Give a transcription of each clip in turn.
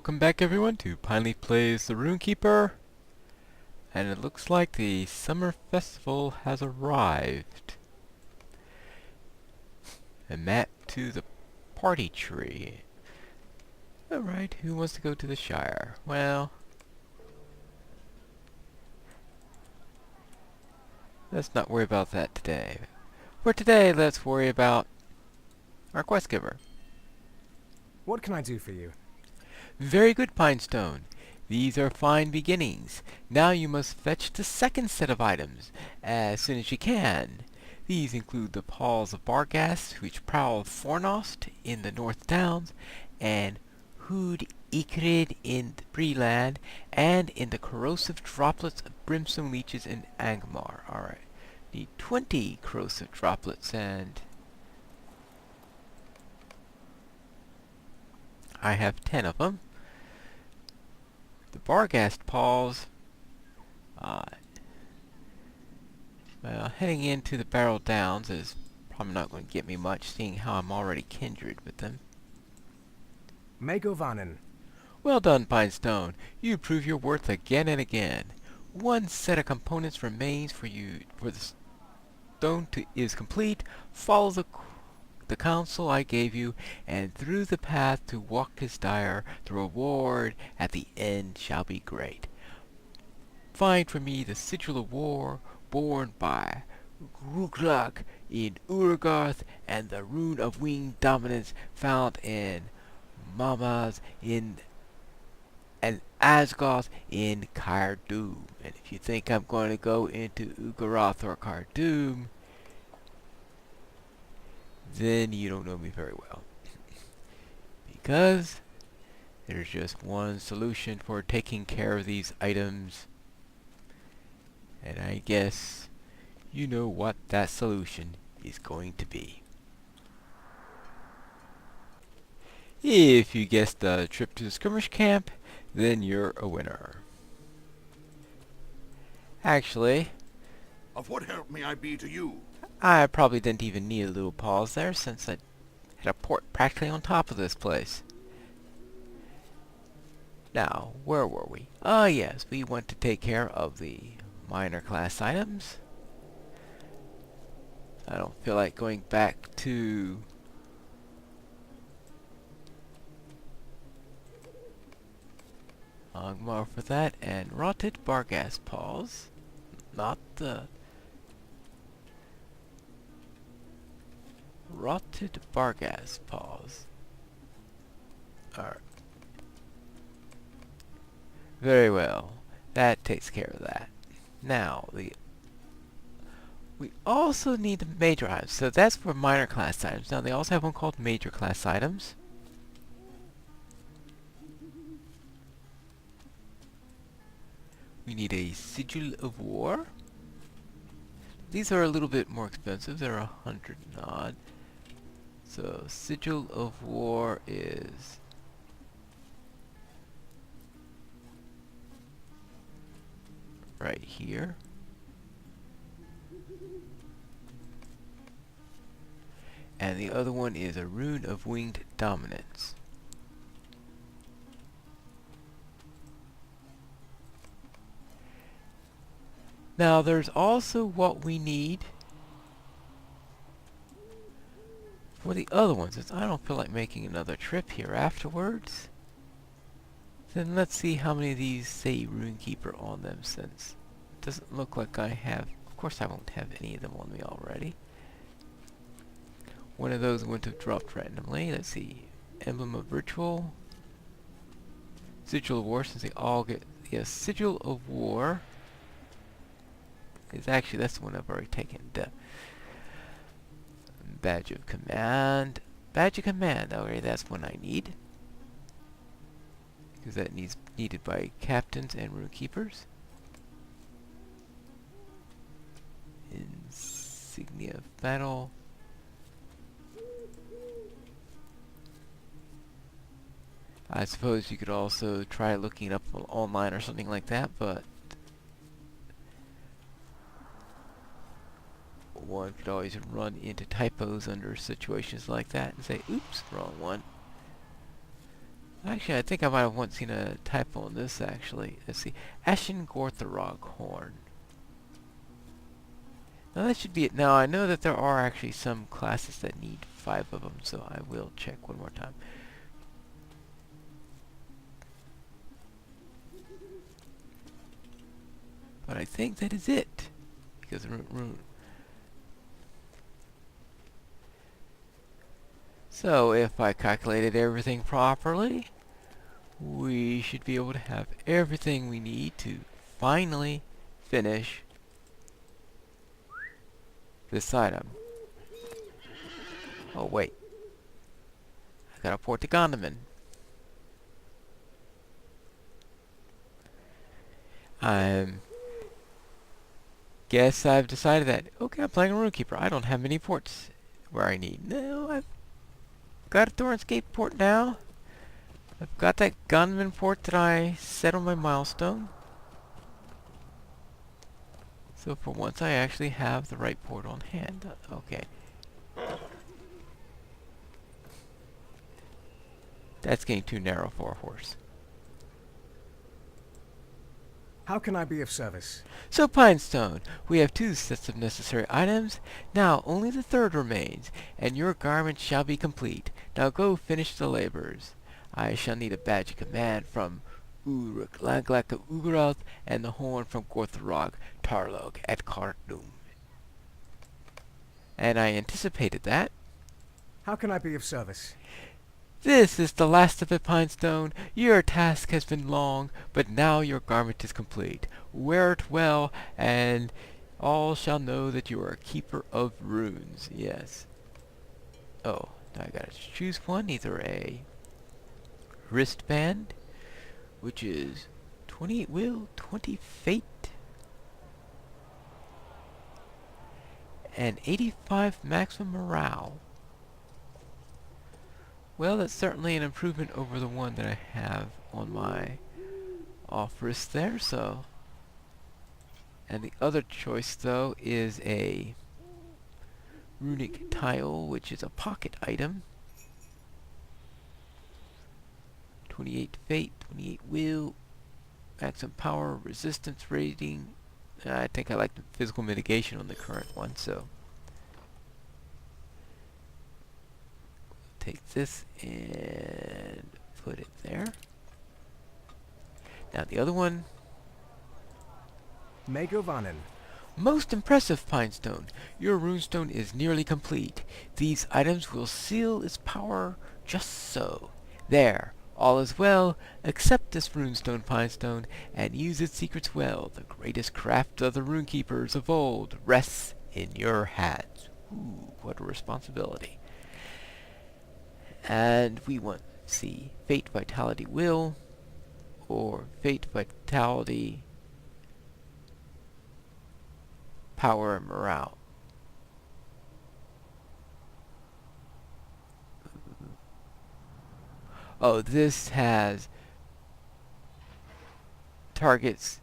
Welcome back everyone to Pinely Plays the Rune-keeper. And it looks like the summer festival has arrived. A map to the party tree. Alright, who wants to go to the Shire? Well, let's not worry about that today. For today, let's worry about our quest giver. What can I do for you? Very good, Pinestone. These are fine beginnings. Now you must fetch the second set of items, as soon as you can. These include the paws of Barghast, which prowl Fornost in the North Downs, and Hood Ikrid in the Breland, and in the corrosive droplets of Brimstone Leeches in Angmar. Alright. Need 20 corrosive droplets, and I have 10 of them. The Barghast paws, well, heading into the Barrel Downs is probably not going to get me much, seeing how I'm already kindred with them. Megovanen. Well done, Pinestone. You prove your worth again and again. One set of components remains for the stone is complete. Follow the counsel I gave you, and through the path to Walkus Dire, the reward at the end shall be great. Find for me the sigil of war borne by Runecraft in Urgarth, and the rune of winged dominance found in Mamas and Asgoth in Cardoom. And if you think I'm going to go into Ugaroth or Cardoom, then you don't know me very well. Because there's just one solution for taking care of these items, and I guess you know what that solution is going to be. If you guessed the trip to the skirmish camp, then you're a winner. Actually, Of what help may I be to you? I probably didn't even need a little pause there, since I had a port practically on top of this place. Now, where were we? Ah, yes, we went to take care of the minor class items. I don't feel like going back to Angmar for that, and rotted Barghast paws. Not the rotted Barghast paws. Alright. Very well. That takes care of that. Now, we also need the major items. So that's for minor class items. Now they also have one called major class items. We need a sigil of war. These are a little bit more expensive. They're 100 and odd. So sigil of war is right here. And the other one is a rune of winged dominance. Now there's also what we need for the other ones. Since I don't feel like making another trip here afterwards, then let's see how many of these say Rune-keeper on them, since it doesn't look like I have. Of course I won't have any of them on me already. One of those wouldn't have dropped randomly. Let's see. Emblem of Ritual. Sigil of War, since they all get... Yes, Sigil of War is actually, that's the one I've already taken. The Badge of Command. Badge of Command, okay, that's one I need. Because that needed by captains and rune-keepers. Insignia of Battle. I suppose you could also try looking it up online or something like that, but one could always run into typos under situations like that and say, oops, wrong one. Actually, I think I might have once seen a typo on this, actually. Let's see. Ashen Gorthorog Horn. Now that should be it. Now, I know that there are actually some classes that need 5 of them, so I will check one more time. But I think that is it. Because rune. So, if I calculated everything properly, we should be able to have everything we need to finally finish this item. Oh wait, I gotta port to Gondaman. Guess I've decided that, okay, I'm playing a Rune-keeper. I don't have many ports where I need. No, I've got a Thornscape port now. I've got that gunman port that I set on my milestone. So for once I actually have the right port on hand. Okay. That's getting too narrow for a horse. How can I be of service? So Pinestone, we have 2 sets of necessary items. Now only the 3rd remains, and your garment shall be complete. Now go finish the labors. I shall need a badge of command from Uruk Laglak of Ugaroth, and the horn from Gorthorog Tarlog at Khartoum. And I anticipated that. How can I be of service? This is the last of it, Pinestone. Your task has been long, but now your garment is complete. Wear it well, and all shall know that you are a keeper of runes. Yes. Oh, now I gotta choose one. Either a wristband, which is 28 will, 20 fate, and 85 maximum morale. Well, that's certainly an improvement over the one that I have on my off wrist there, so. And the other choice, though, is a runic tile, which is a pocket item. 28 fate, 28 will, maximum power, resistance rating. I think I like the physical mitigation on the current one, so. Take this and put it there. Now the other one. Megovanen. Most impressive, Pinestone. Your runestone is nearly complete. These items will seal its power just so. There, all is well. Accept this runestone, Pinestone, and use its secrets well. The greatest craft of the Rune-keepers of old rests in your hands. Ooh, what a responsibility. And we want, see, Fate, Vitality, Will, or Fate, Vitality, Power, and Morale. Oh, this has targets.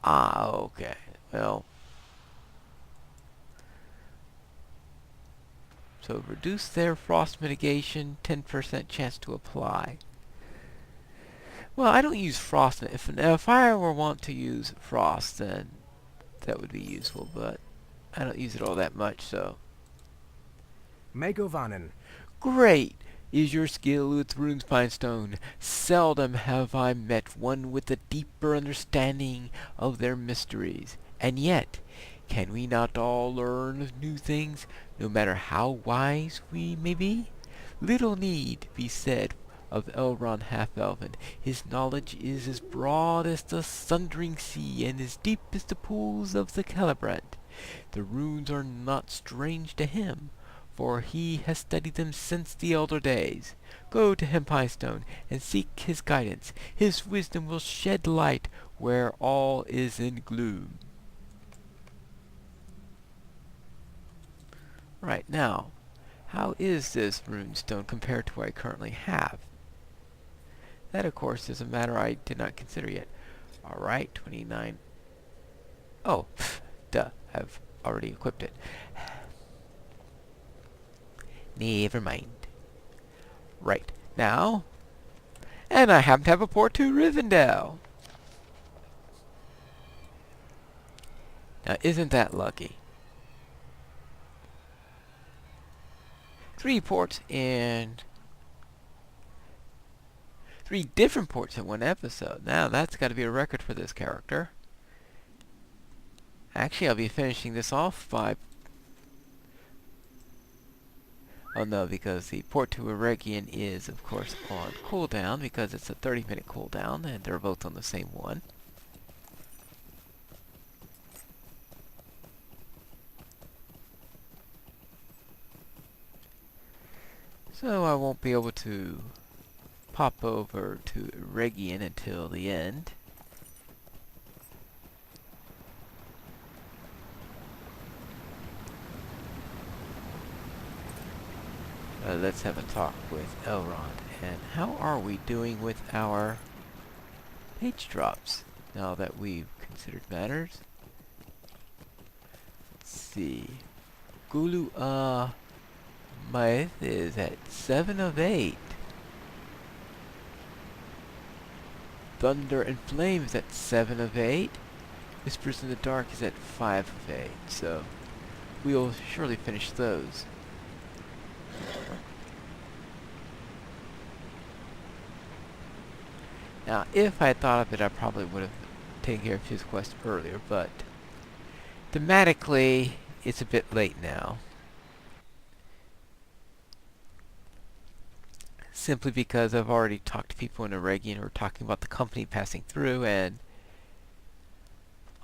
Ah, okay. Well, so reduce their frost mitigation, 10% chance to apply. Well, I don't use frost. If I were want to use frost, then that would be useful, but I don't use it all that much, so. Megovanen. Great is your skill with runes, Pinestone. Seldom have I met one with a deeper understanding of their mysteries. And yet, can we not all learn new things, no matter how wise we may be? Little need be said of Elrond Half-Elven. His knowledge is as broad as the sundering sea, and as deep as the pools of the Celebrant. The runes are not strange to him, for he has studied them since the elder days. Go to him, Pinestone, and seek his guidance. His wisdom will shed light where all is in gloom. Right, now, how is this runestone compared to what I currently have? That, of course, is a matter I did not consider yet. Alright, 29. Oh, duh, I've already equipped it. Never mind. Right, now, And I happen to have a port to Rivendell. Now, isn't that lucky? 3 ports and 3 different ports in one episode. Now, that's got to be a record for this character. Actually, I'll be finishing this off by... Oh no, because the port to Eregion is, of course, on cooldown, because it's a 30-minute cooldown, and they're both on the same one. So I won't be able to pop over to Eregion until the end. Let's have a talk with Elrond. And how are we doing with our page drops now that we've considered matters? Let's see. Gulu Maeth is at 7 of 8. Thunder and Flame is at 7 of 8. Whispers in the Dark is at 5 of 8. So we'll surely finish those. Now, if I had thought of it, I probably would have taken care of his quest earlier, but thematically, it's a bit late now. Simply because I've already talked to people in Eregion who are talking about the company passing through, and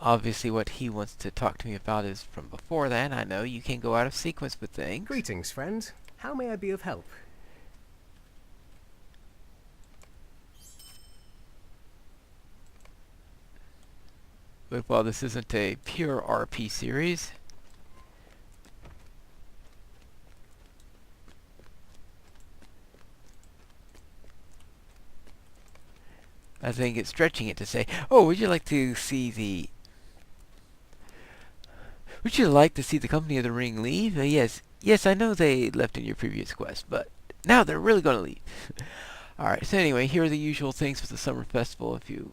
obviously what he wants to talk to me about is from before that. I know you can go out of sequence with things. Greetings, friend. How may I be of help? But while this isn't a pure RP series, I think it's stretching it to say, oh, would you like to see the Company of the Ring leave? Yes, I know they left in your previous quest, but now they're really going to leave. Alright, so anyway, here are the usual things for the summer festival if you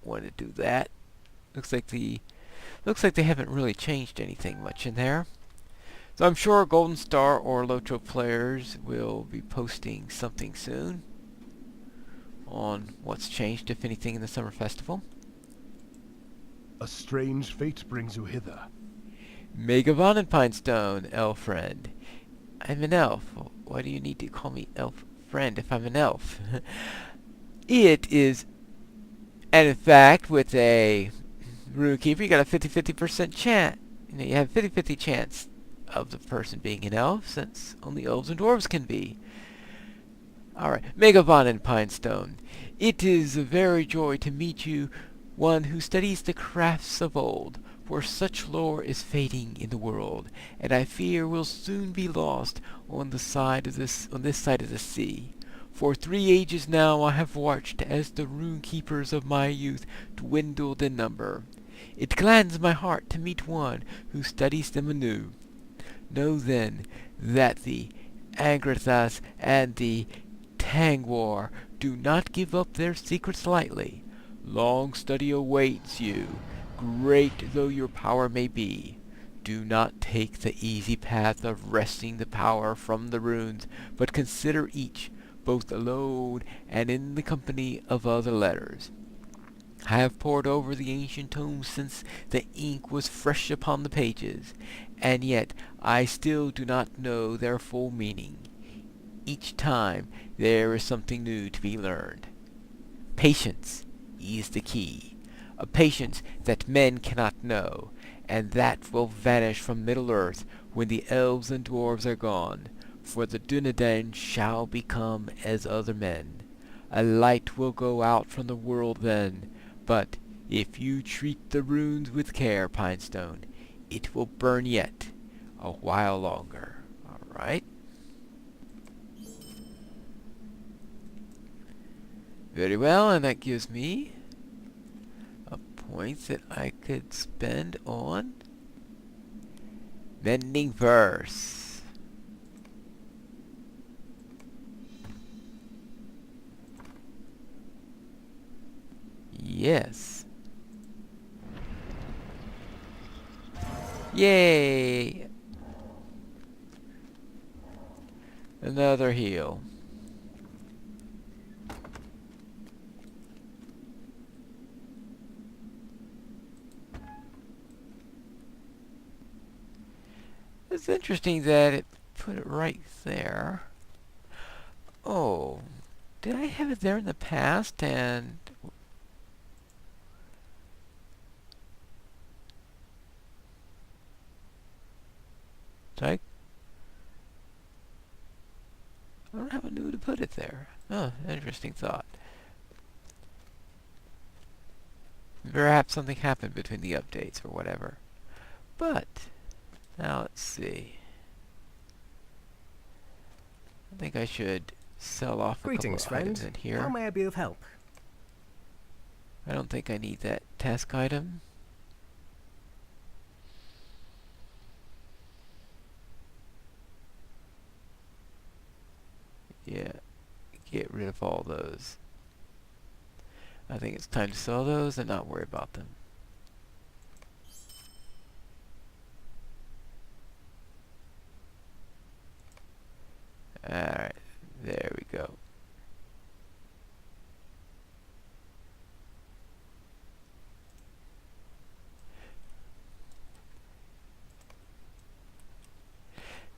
want to do that. Looks like they haven't really changed anything much in there. So I'm sure Golden Star or LOTRO players will be posting something soon on what's changed, if anything, in the summer festival. A strange fate brings you hither. Megavon and Pinestone, elf friend. I'm an elf. Why do you need to call me elf friend if I'm an elf? It is, and in fact, with a Rune-keeper, you got a 50-50% chance. You have 50-50 chance of the person being an elf, since only elves and dwarves can be. Alright, Megavon and Pinestone. It is a very joy to meet you, one who studies the crafts of old, for such lore is fading in the world, and I fear will soon be lost on this side of the sea. For 3 ages now I have watched as the rune-keepers of my youth dwindled in number. It gladdens my heart to meet one who studies them anew. Know then that the Angrathas and the Tangwar do not give up their secrets lightly. Long study awaits you, great though your power may be. Do not take the easy path of wresting the power from the runes, but consider each, both alone and in the company of other letters. I have pored over the ancient tomes since the ink was fresh upon the pages, and yet I still do not know their full meaning. Each time there is something new to be learned. Patience is the key, a patience that men cannot know, and that will vanish from Middle-earth when the elves and dwarves are gone, for the Dunedain shall become as other men. A light will go out from the world then, but if you treat the runes with care, Pinestone, it will burn yet a while longer. Alright? Very well, and that gives me a point that I could spend on mending verse. Yes. Yay! Another heal. It's interesting that it put it right there. Oh, did I have it there in the past and... I don't have a new to put it there. Oh, interesting thought. Perhaps something happened between the updates or whatever. But, now let's see. I think I should sell off a Greetings, couple of items friend. in here. How may I be of help? I don't think I need that task item. Yeah, get rid of all those. I think it's time to sell those and not worry about them. Alright, there we go.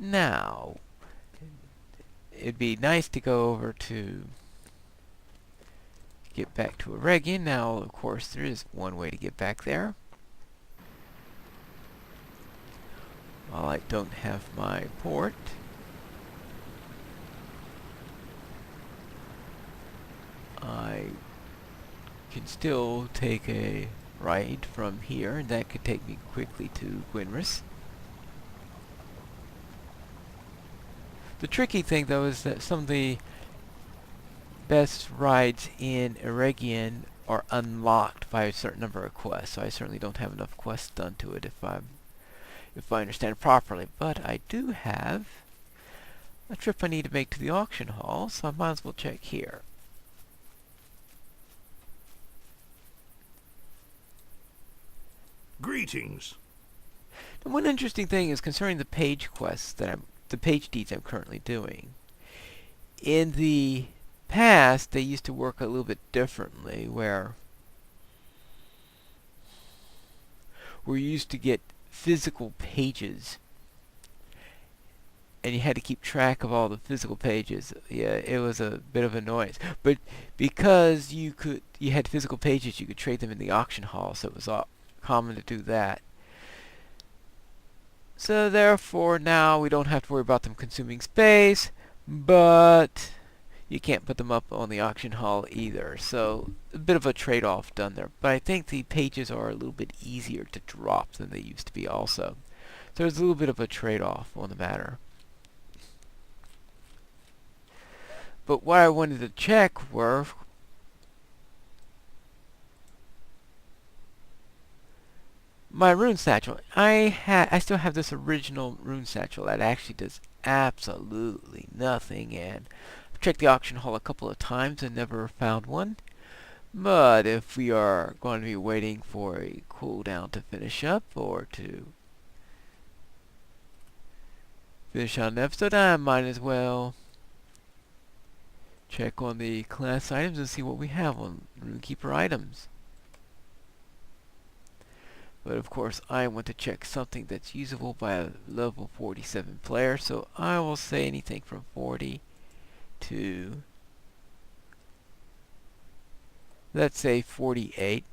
Now, it'd be nice to go over to get back to Eregion. Now, of course, there is one way to get back there. While I don't have my port. I can still take a ride from here, and that could take me quickly to Gwynris. The tricky thing, though, is that some of the best rides in Eregion are unlocked by a certain number of quests, so I certainly don't have enough quests done to it if I understand properly. But I do have a trip I need to make to the auction hall, so I might as well check here. Greetings. And one interesting thing is concerning the page quests the page deeds I'm currently doing. In the past, they used to work a little bit differently, where we used to get physical pages, and you had to keep track of all the physical pages. Yeah, it was a bit of annoyance, but because you had physical pages, you could trade them in the auction hall, so it was common to do that. So therefore now we don't have to worry about them consuming space, but you can't put them up on the auction hall either. So a bit of a trade-off done there. But I think the pages are a little bit easier to drop than they used to be also. So there's a little bit of a trade-off on the matter. But what I wanted to check were my rune satchel. I still have this original rune satchel that actually does absolutely nothing, and I've checked the auction hall a couple of times and never found one. But if we are going to be waiting for a cooldown to finish up, or to finish out an episode, I might as well check on the class items and see what we have on Rune-keeper items. But of course, I want to check something that's usable by a level 47 player, so I will say anything from 40 to, let's say, 48.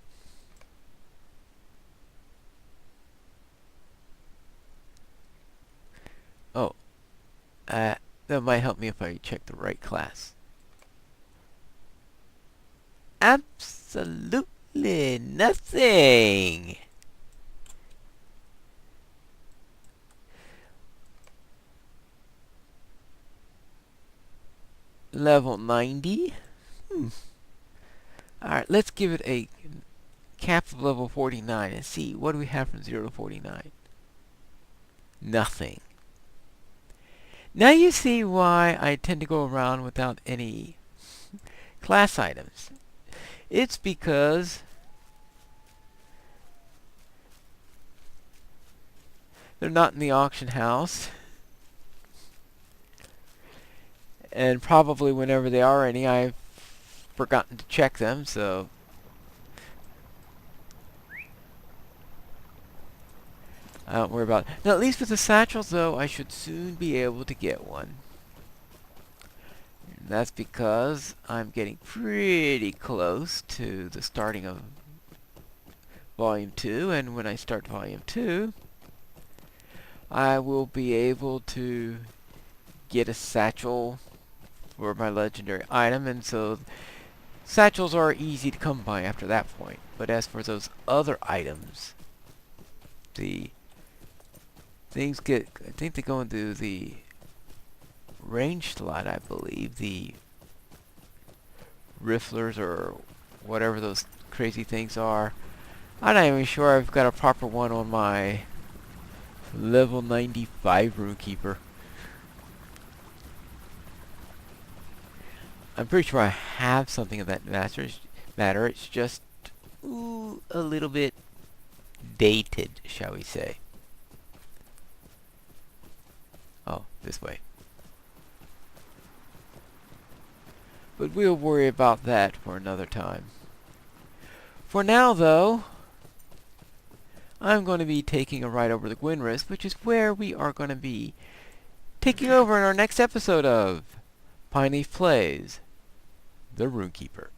Oh, that might help me if I check the right class. Absolutely nothing! Level 90? Alright, let's give it a cap of level 49 and see what do we have from 0 to 49. Nothing. Now you see why I tend to go around without any class items. It's because They're not in the auction house. And probably whenever they are any, I've forgotten to check them, so I don't worry about it. Now, at least with the satchels, though, I should soon be able to get one. And that's because I'm getting pretty close to the starting of Volume 2, and when I start Volume 2, I will be able to get a satchel for my legendary item, and so satchels are easy to come by after that point. But as for those other items, the things I think they go into the range slot, I believe. The rifflers or whatever those crazy things are. I'm not even sure I've got a proper one on my level 95 Rune-keeper. I'm pretty sure I have something of that matter. It's just a little bit dated, shall we say. Oh, this way. But we'll worry about that for another time. For now, though, I'm going to be taking a ride over the Gwynrist, which is where we are going to be taking over in our next episode of Pineleaf Plays the Rune-keeper.